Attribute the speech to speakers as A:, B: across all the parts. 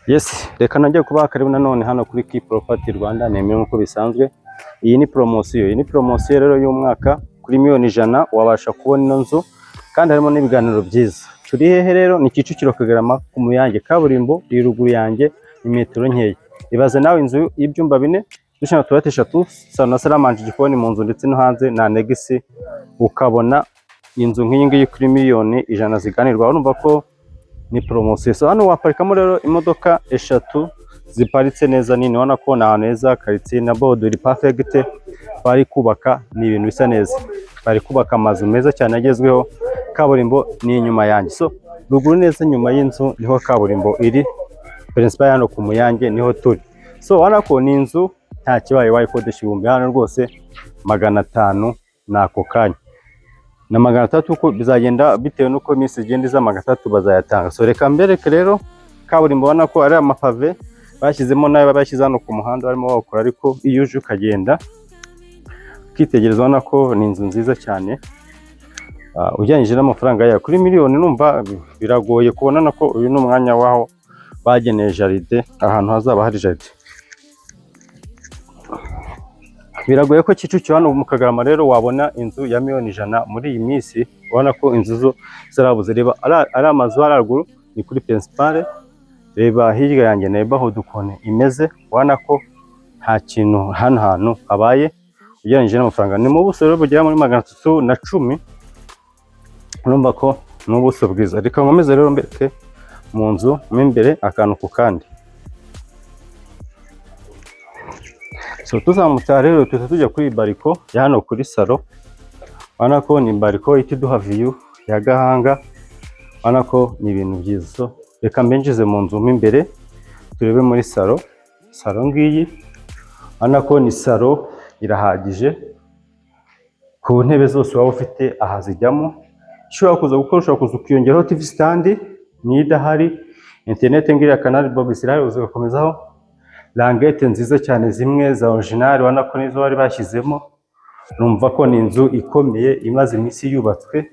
A: Yes, reka nongeye kubaha karibu nanone hano kuri Key Property Rwanda. Nemeye nkuko bisanzwe iyi ni promosiyo rero y'umwaka kuri miliyoni 100 wabasha kubona ino nzu kandi harimo n'ibiganiro byiza. Turi hehe rero? Ni Kicukiro Kagarama ku Muyange, kaburimbo iri ruguru yanjye ni metero nkeya. Ibaze nawe inzu y'ibyumba 4 dushana toilette 3 salo na salamanje igikoni mu nzu ndetse no hanze na negisi, ukabona inzu nk'iyi ngiyi kuri miliyoni 100 ziganirwa. Urumva ko ni promosiyo. So hano waparikamo rero imodoka 3 ziparitse neza nini, ubona ko na neza quartier na bodo iri perfect. Bari kubaka ni ibintu bisa neza, bari kubaka amazu meza cyane agezweho. Kaburimbo ni inyuma yanjye, so ruguru neza nyuma y'inzu niho kaburimbo iri. Principal hano ku Muyange niho turi. So ubona ko ni inzu nta kibaye wayikodesha ibihumbi hano rwose 500 nako kanya na 300 uko bizagenda bitewe nuko iminsi igenda iza 300 bazayatanga. So reka mbereke rero kaburimbo, ubona ko ari amapave bashyizemo nayo babashyize hano ku muhanda barimo bakora, ariko iyo uje ukagenda ukitegereza ubona ko ni inzu nziza cyane. Ujyanyije n'amafaranga yayo kuri miliyoni, numva biragoye kubona nako uyu ni umwanya waho bageneye jaride, ahantu hazaba hari jaride. Biragoye ko Kicukiro hano mu Kagarama rero wabona inzu ya miliyoni 100 muri iyi minsi. Ubona ko inzu zo zarabuze. Reba ari amazu haraguru ni kuri Principal, reba hirya yanjye neighborhood ukone imeze, ubona ko nta kintu hano hantu habaye ugereranyije n'amafaranga. Ni mu buso rero bugera muri 310. Urumva ko ni ubuso bwiza. Reka nkomeze rero mbereke mu nzu mo imbere akantu ku kandi. So tuzamutse rero tujya kuri bariko ya hano kuri salo. Ubona ko ni bariko itiduha view ya Gahanga, ubona ko ni ibintu byiza. So reka mbenjize mu nzu mo imbere turebe muri salo. Salo ngiyi ubona ko ni salo irahagije, ku ntebe zose waba ufite aha zijyamo. Ushobora kuza gukora, ushobora kuza ukiyongeraho TV stand ni idahari, internet ngira canal box irayo ugakomezaho. Langete nziza cyane zimwe za original, ubona ko nizo bari bashyizemo. Numva ko ni inzu ikomeye imaze iminsi yubatswe,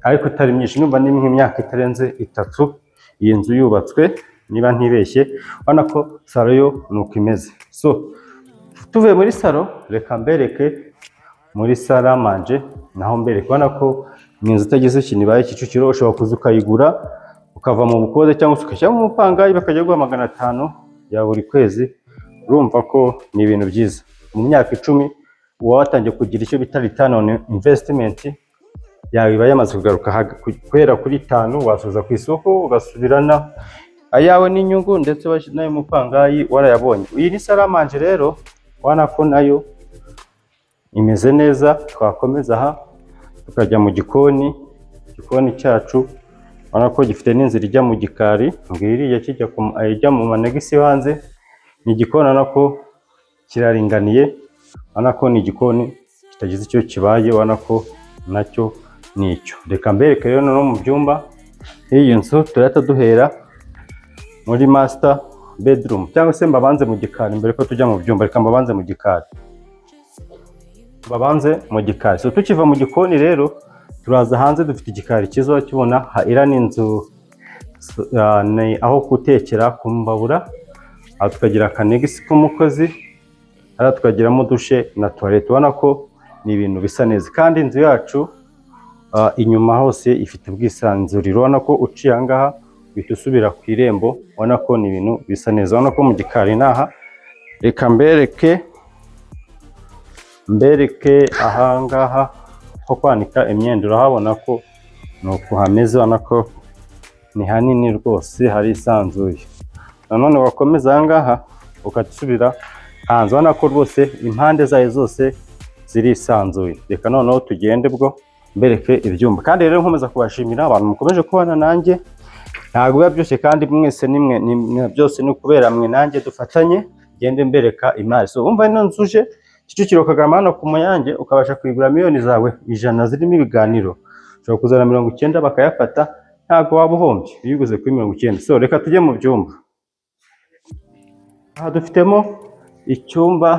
A: ariko itari myinshi, numva ni nk'imyaka itarenze 3 iyi nzu yubatswe niba ntibeshye. Ubona ko salo yo nuko imeze. So tuvuye muri salo reka mbereke muri salamanje naho mbereke. Ubona ko ni inzu itagize ikintu ibaye Kicukiro. Ushobora kuza ukayigura ukava mu bukode cyangwa ukashyira mu mupangayi bakajya guha 500 ya buri kwezi. Urumva ko ni ibintu byiza. Mu myaka 10 uba watangiye kugira icyo bita return on investment yawe iba yamaze kugaruka kwera kuri 5. Wasubiza ku isoko ugasubirana ayawe n'inyungu, ndetse nayo mupangayi warayabonye. Iyi ni salamanje rero, ubona ko nayo imeze neza. Twakomeza aha tukajya mu gikoni cyacu. Ubona ko gifite n'inzira ijya mu gikari ngiriya kijya mu manegisi hanze. Ni igikoni nako kiraringaniye, ubona ko ni igikoni kitagize icyo kibaye, ubona ko nacyo nicyo. Reka mbereke rero no mu byumba iyi nzu. Turahita duhera muri master bedroom, cyangwa se mbabanze mu gikari mbere ko tujya mu byumba. Reka mbabanze mu gikari, So tukiva mu gikoni rero turaza hanze. Dufite igikari cyiza kibona ira n'inzu ni aho gutekera ku mbabura. Aha tukagira akanegisi k'umukozi, aha tukagiramo dushe na toilette. Ubona ko ni ibintu bisa neza, kandi inzu yacu inyuma hose ifite ubwisanzuriro. Ubona ko uciye ahangaha uhita usubira ku irembo. Ubona ko ni ibintu bisa neza. Ubona ko mu gikari naha. Reka mbereke ahangaha ho kwanika imyenda. Urahabona ko nuko hameze, ubona ko ni hanini rwose, hari isanzuye. Nanone wakomeza ahangaha ukatusubira hanze. Ubona ko rwose impande zayo zose zirisanzuye. Reka noneho tugende bwo mbereke ibyumba. Kandi rero nkomeza kubashimira abantu mukomeje kubana nanjye. Ntabwo biba byose kandi mwese nimwe byose ni kubera mwe nanjye dufatanye gende mbereka imari. So umva ino nzuje Kicukiro Kagarama hano ku Muyange, ukabasha kwigura miliyoni zawe 100 zirimo ibiganiro. Ushobora kuzana 90 bakayafata, ntabwo waba uhombye iyo uguze kuri 90. So reka tujye mu byumba. Aha dufitemo icyumba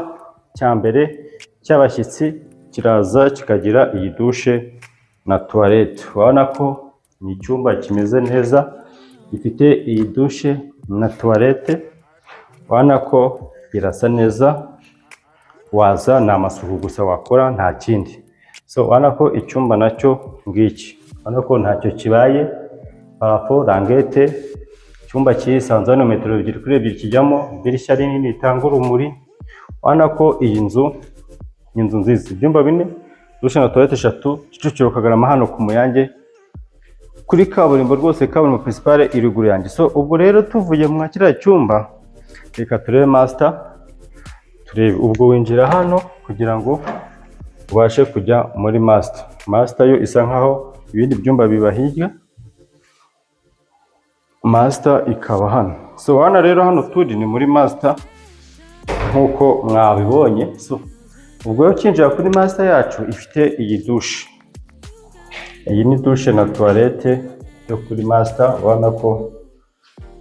A: cya mbere cy'abashyitsi, kiraza kikagira iyi dushe na toilette. Ubona ko ni icyumba kimeze neza, ifite iyi dushe na tuwarete, urabona ko irasa neza, waza ni amasuku gusa wakora nta kindi. So urabona ko icyumba nacyo ngiki, urabona ko ntacyo kibaye, parafo, rangete, icyumba cyisanze hano metero 2 kuri 2 kijyamo, idirishya rinini ritanga urumuri. Urabona ko iyi nzu ni inzu nziza, ibyumba 4, dushe na toilette 3, Kicukiro Kagarama hano ku Muyange kuri kaburimbo rwose, kaburimbo principale iri ruguru yanjye. So ubwo rero tuvuye mu kiriya cyumba, reka turebe master, turebe ubwo winjira hano kugira ngo ubashe kujya muri master. Master yo isa nkaho ibindi byumba biba hirya, master ikaba hano. So hano rero hano turi ni muri master nkuko mwabibonye. So ubwo ukinjira kuri master yacu ifite iyi dushe, iyi ni dushe na toilette yo kuri master. Urabona ko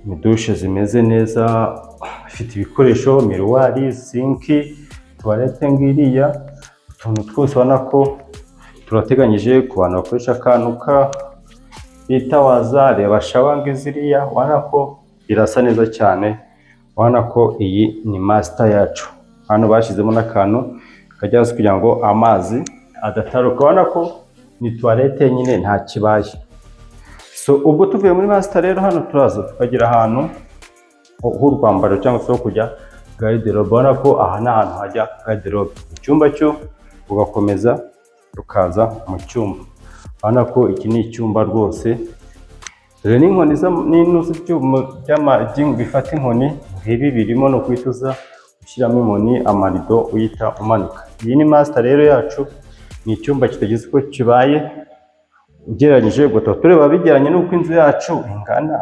A: ni dushe zimeze neza, ifite ibikoresho, miruwari, sinki, toilette ngiriya, utuntu twose ubona ko turateganyije ku bantu bakoresha akantu ka bitawaza, reba shawange ziriya. Urabona ko irasa neza cyane, urabona ko iyi ni master yacu. Hano bashyizemo n'akantu kajya hasi kugira ngo amazi adataruka, urabona ko ni toilette nyine nta kibaye. So ubwo tuvuye muri master rero hano turaza tukagira ahantu h'urwambaro cyangwa se ho kujya garde-robe. Urabona ko aha ni ahantu hajya garde-robe, icyumba cyo ugakomeza ukaza mu cyumba. Urabona ko iki ni icyumba rwose. Rero n'inkoni z'ibyuma by'amajingo bifata inkoni nk'ibi birimo no kwituza ushyiramo inkoni, amarido uyita umanuka. Iyi ni master rero yacu, ni icyumba kitagize uko kibaye ugereranyije. Ubwo tureba bijyanye n'uko inzu yacu ingana,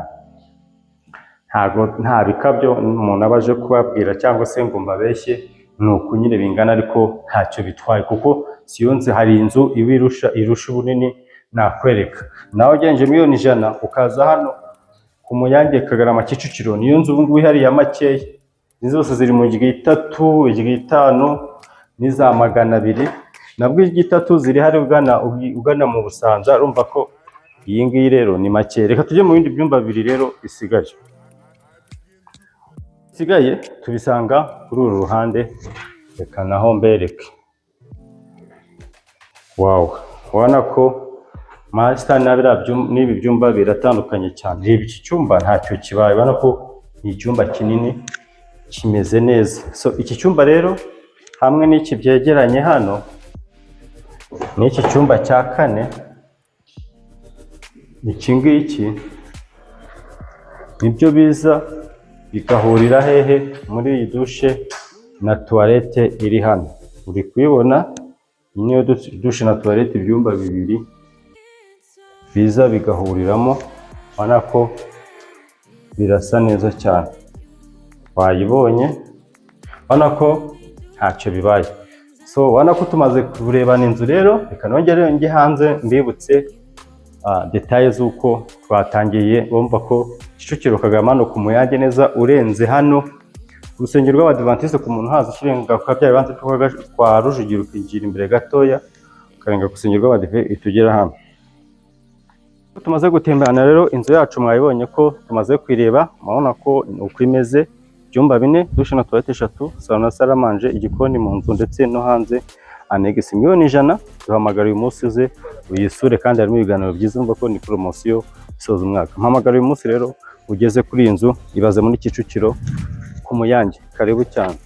A: nta bikabyo umuntu abaje kubabwira cyangwa se ngo mbabeshye, ni uku nyine bingana, ariko ntacyo bitwaye kuko siyo nzu. Hari inzu iba irusha ubunini nakwereka. Nawe ugenje miliyoni 100 ukaza hano ku Muyange Kagarama Kicukiro, niyo nzu ubu ngubu ihari ya makeya. Izi zose ziri mu 3, 5 n'iza 200, nabwo 3 ziri hari ugana mu Busanza. Urumva ko iyi ngiyi rero ni make. Reka tujye mu bindi byumba 2 rero isigaye tubisanga kuri uru ruhande. Reka naho mbereke. Wow, ubona ko master n'ibi byumba biratandukanye cyane. Reba iki cyumba ntacyo kibaye, ubona ko ni icyumba kinini kimeze neza. So iki cyumba rero hamwe n'iki byegeranye hano, n'iki cyumba cya 4, iki ngiki nibyo biza bigahurira hehe muri iyi dushe na toilette iri hano. Uri kuyibona, iyi niyo dushe na toilette, ibyumba 2 biza bigahuriramo. Urabona ko birasa neza cyane, wayibonye, urabona ko ntacyo bibaye. So urabona ko tumaze kurebana inzu rero, reka nongere njye hanze mbibutse details z'uko twatangiye. Bumva ko Kicukiro Kagarama no ku Muyange neza, urenze hano ku rusengero rw'Abadventiste, ku muntu haza ukirenga kwa bya bibanza kwa Rujugiro ukinjira imbere gatoya ukarenga ku rusengero rw'Abadventiste itugera hano. Tumaze gutemberana rero inzu yacu, mwayibonye ko tumaze kwireba. Murabona ko uko imeze, ibyumba 4, dushe na toilette 3, salon na salle à manger, igikoni mu nzu ndetse no hanze. Anegisi miliyoni 100. Duhamagara uyu munsi uze uyisure, kandi harimo ibiganiro byiza. Umva ko ni promotion isoza umwaka. Mpamagara uyu munsi rero ugeze kuri iyi nzu, ibaze muri Kicukiro ku Muyange. Karibu cyane.